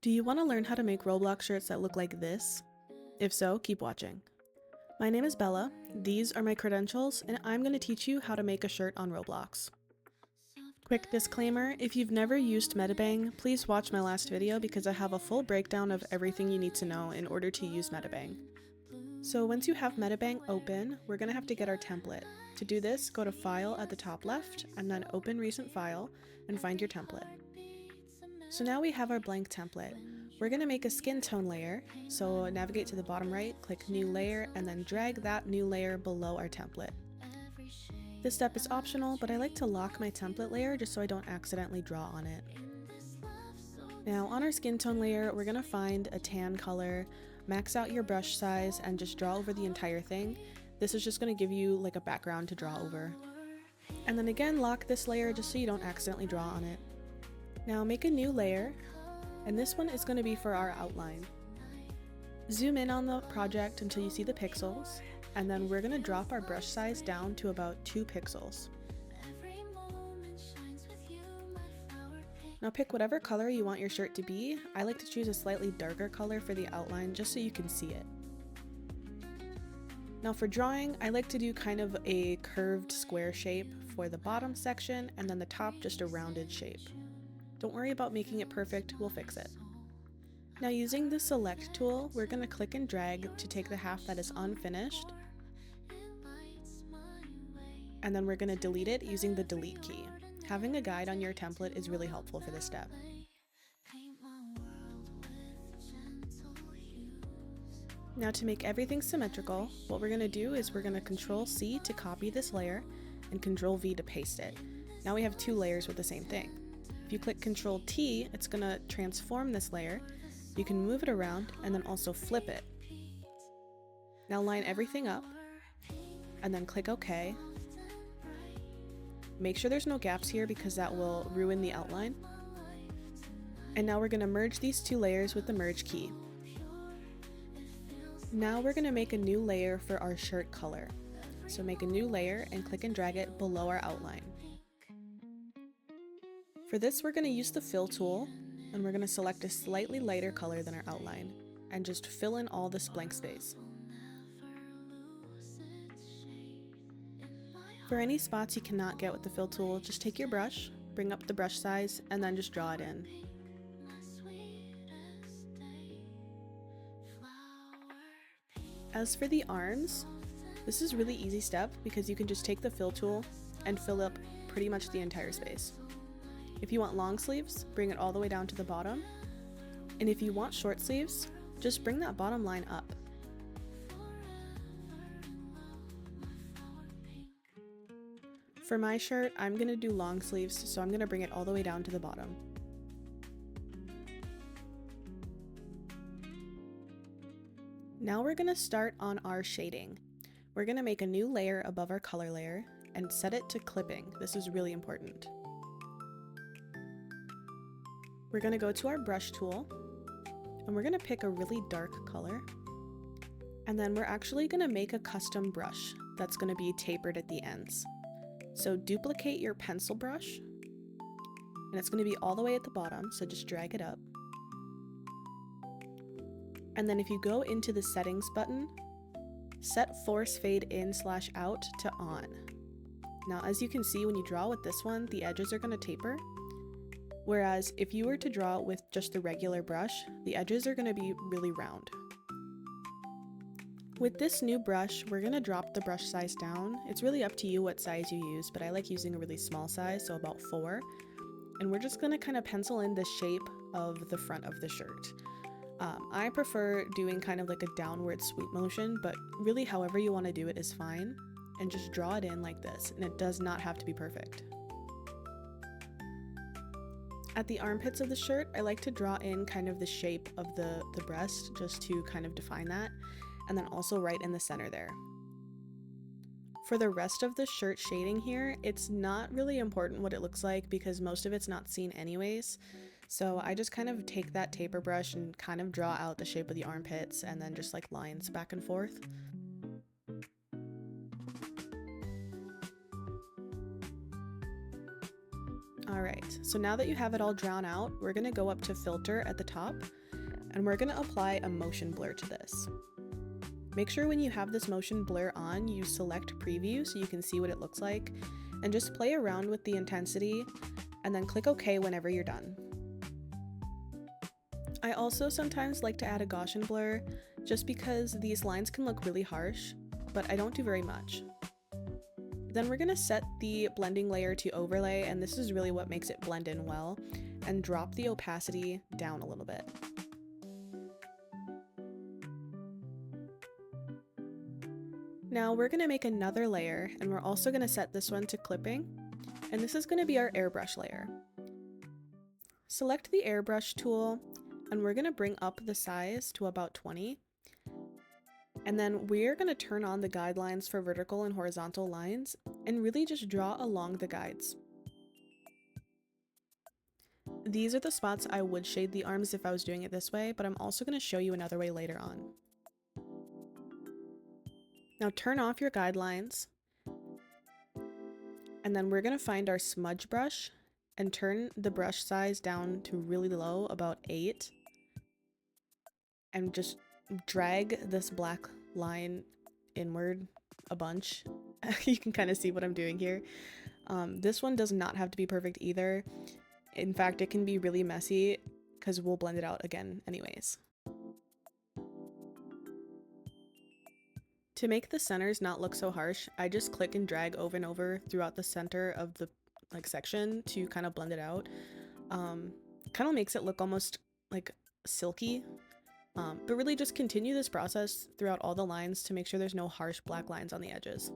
Do you want to learn how to make Roblox shirts that look like this? If so, keep watching. My name is Bella, these are my credentials, and I'm going to teach you how to make a shirt on Roblox. Quick disclaimer, if you've never used Metabang, please watch my last video because I have a full breakdown of everything you need to know in order to use Metabang. So once you have Metabang open, we're going to have to get our template. To do this, go to File at the top left, and then Open Recent File, and find your template. So now we have our blank template. We're going to make a skin tone layer, so navigate to the bottom right, click New Layer, and then drag that new layer below our template. This step is optional, but I like to lock my template layer just so I don't accidentally draw on it. Now on our skin tone layer, we're going to find a tan color, max out your brush size, and just draw over the entire thing. This is just going to give you like a background to draw over. And then again, lock this layer just so you don't accidentally draw on it. Now make a new layer, and this one is going to be for our outline. Zoom in on the project until you see the pixels, and then we're going to drop our brush size down to about 2 pixels. Now pick whatever color you want your shirt to be. I like to choose a slightly darker color for the outline just so you can see it. Now for drawing, I like to do kind of a curved square shape for the bottom section, and then the top just a rounded shape. Don't worry about making it perfect, we'll fix it. Now using the select tool, we're going to click and drag to take the half that is unfinished, and then we're going to delete it using the delete key. Having a guide on your template is really helpful for this step. Now to make everything symmetrical, what we're going to do is we're going to Control-C to copy this layer and Control-V to paste it. Now we have 2 layers with the same thing. If you click Control-T, it's going to transform this layer. You can move it around and then also flip it. Now line everything up and then click OK. Make sure there's no gaps here because that will ruin the outline. And now we're going to merge these 2 layers with the merge key. Now we're going to make a new layer for our shirt color. So make a new layer and click and drag it below our outline. For this, we're going to use the fill tool, and we're going to select a slightly lighter color than our outline, and just fill in all this blank space. For any spots you cannot get with the fill tool, just take your brush, bring up the brush size, and then just draw it in. As for the arms, this is a really easy step because you can just take the fill tool and fill up pretty much the entire space. If you want long sleeves, bring it all the way down to the bottom. And if you want short sleeves, just bring that bottom line up. For my shirt, I'm going to do long sleeves, so I'm going to bring it all the way down to the bottom. Now we're going to start on our shading. We're going to make a new layer above our color layer and set it to clipping. This is really important. We're going to go to our brush tool, and we're going to pick a really dark color, and then we're actually going to make a custom brush that's going to be tapered at the ends. So duplicate your pencil brush, and it's going to be all the way at the bottom, so just drag it up. And then if you go into the settings button, set force fade in/out to on. Now as you can see, when you draw with this one, the edges are going to taper. Whereas if you were to draw with just the regular brush, the edges are going to be really round. With this new brush, we're going to drop the brush size down. It's really up to you what size you use, but I like using a really small size, so about 4. And we're just going to kind of pencil in the shape of the front of the shirt. I prefer doing kind of like a downward swoop motion, but really however you want to do it is fine. And just draw it in like this, and it does not have to be perfect. At the armpits of the shirt, I like to draw in kind of the shape of the breast just to kind of define that, and then also right in the center there. For the rest of the shirt shading here, it's not really important what it looks like because most of it's not seen anyways, so I just kind of take that taper brush and kind of draw out the shape of the armpits and then just like lines back and forth. Alright, so now that you have it all drawn out, we're going to go up to filter at the top and we're going to apply a motion blur to this. Make sure when you have this motion blur on, you select preview so you can see what it looks like, and just play around with the intensity and then click OK whenever you're done. I also sometimes like to add a Gaussian blur just because these lines can look really harsh, but I don't do very much. Then we're going to set the blending layer to overlay, and this is really what makes it blend in well, and drop the opacity down a little bit. Now we're going to make another layer, and we're also going to set this one to clipping, and this is going to be our airbrush layer. Select the airbrush tool, and we're going to bring up the size to about 20. And then we're going to turn on the guidelines for vertical and horizontal lines and really just draw along the guides. These are the spots I would shade the arms if I was doing it this way, but I'm also going to show you another way later on. Now turn off your guidelines, and then we're going to find our smudge brush and turn the brush size down to really low, about 8, and just drag this black line inward a bunch. You can kind of see what I'm doing here. This one does not have to be perfect either. In fact, it can be really messy because we'll blend it out again anyways. To make the centers not look so harsh, I just click and drag over and over throughout the center of the section to kind of blend it out. Kind of makes it look almost like silky. But really just continue this process throughout all the lines to make sure there's no harsh black lines on the edges.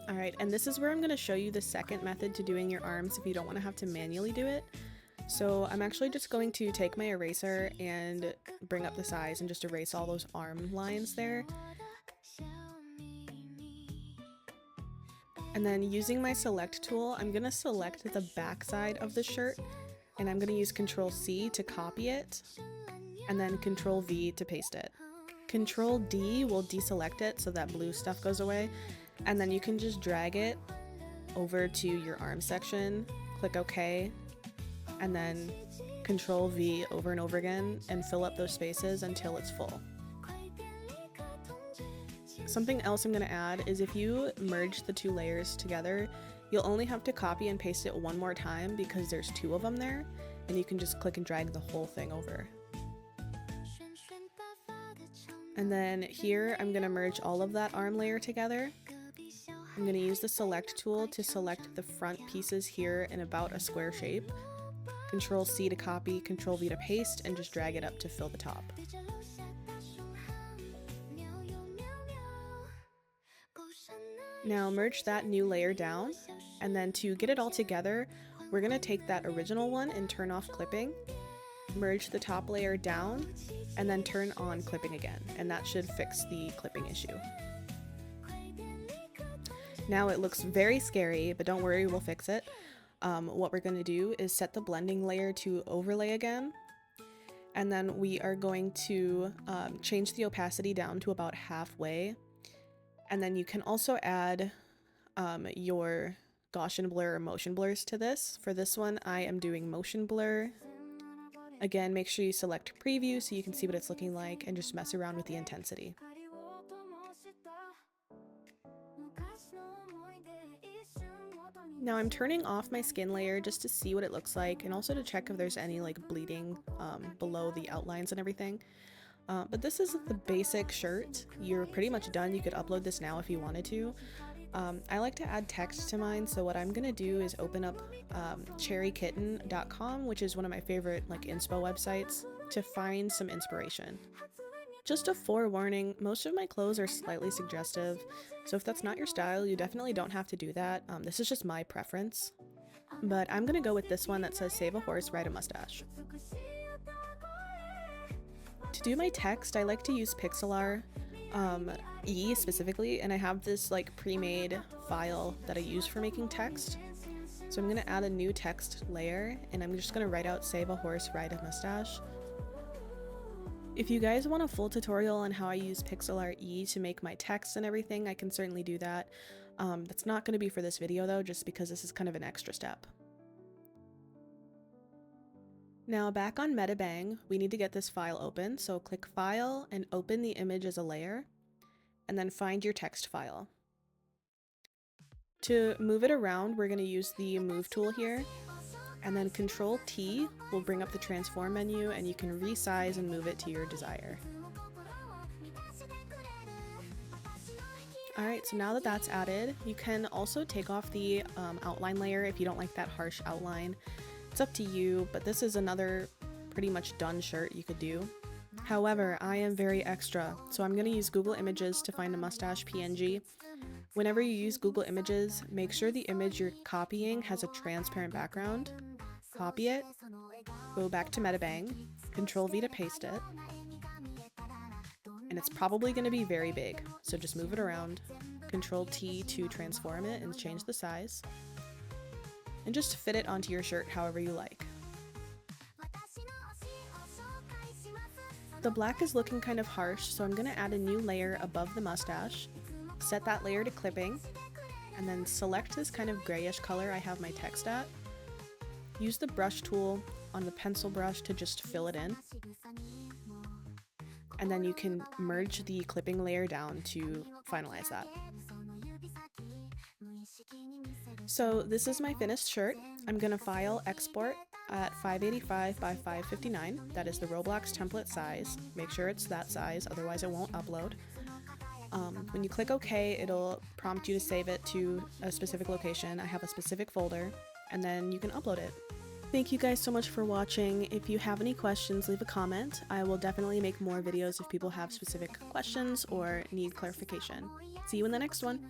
Alright, and this is where I'm going to show you the second method to doing your arms if you don't want to have to manually do it. So I'm actually just going to take my eraser and bring up the size and just erase all those arm lines there. And then using my select tool, I'm going to select the back side of the shirt, and I'm going to use Control C to copy it, and then Control V to paste it. Control D will deselect it so that blue stuff goes away, and then you can just drag it over to your arm section, click OK, and then Control V over and over again and fill up those spaces until it's full. Something else I'm going to add is if you merge the two layers together, you'll only have to copy and paste it one more time because there's 2 of them there, and you can just click and drag the whole thing over. And then here I'm going to merge all of that arm layer together. I'm going to use the select tool to select the front pieces here in about a square shape. Control C to copy, Control V to paste, and just drag it up to fill the top. Now merge that new layer down, and then to get it all together, we're going to take that original one and turn off clipping, merge the top layer down, and then turn on clipping again, and that should fix the clipping issue. Now it looks very scary, but don't worry, we'll fix it. What we're going to do is set the blending layer to overlay again, and then we are going to change the opacity down to about halfway, and then you can also add your Gaussian blur or motion blurs to this. For this one, I am doing motion blur. Again, make sure you select preview so you can see what it's looking like and just mess around with the intensity. Now I'm turning off my skin layer just to see what it looks like and also to check if there's any bleeding below the outlines and everything. But this is the basic shirt. You're pretty much done. You could upload this now if you wanted to. I like to add text to mine, so what I'm gonna do is open up cherrykitten.com, which is one of my favorite inspo websites, to find some inspiration. Just a forewarning, most of my clothes are slightly suggestive, so if that's not your style, you definitely don't have to do that. This is just my preference. But I'm gonna go with this one that says "Save a horse, ride a mustache." To do my text, I like to use Pixlr. E specifically, and I have this like pre-made file that I use for making text. So I'm gonna add a new text layer, and I'm just gonna write out "save a horse, ride a mustache." If you guys want a full tutorial on how I use pixel art E to make my text and everything, I can certainly do that. That's not gonna be for this video though, just because this is kind of an extra step. Now back on MetaBang, we need to get this file open, so click File and open the image as a layer, and then find your text file. To move it around, we're going to use the Move tool here, and then Control T will bring up the Transform menu, and you can resize and move it to your desire. Alright, so now that that's added, you can also take off the outline layer if you don't like that harsh outline. It's up to you, but this is another pretty much done shirt you could do. However, I am very extra, so I'm going to use Google Images to find a mustache PNG. Whenever you use Google Images, make sure the image you're copying has a transparent background. Copy it, go back to MetaBang, Control V to paste it, and it's probably going to be very big, so just move it around, Control T to transform it and change the size, and just fit it onto your shirt however you like. The black is looking kind of harsh, so I'm going to add a new layer above the mustache, set that layer to clipping, and then select this kind of grayish color I have my text at. Use the brush tool on the pencil brush to just fill it in. And then you can merge the clipping layer down to finalize that. So this is my finished shirt. I'm going to file export at 585 by 559. That is the Roblox template size. Make sure it's that size, otherwise it won't upload. When you click OK, it'll prompt you to save it to a specific location. I have a specific folder, and then you can upload it. Thank you guys so much for watching. If you have any questions, leave a comment. I will definitely make more videos if people have specific questions or need clarification. See you in the next one.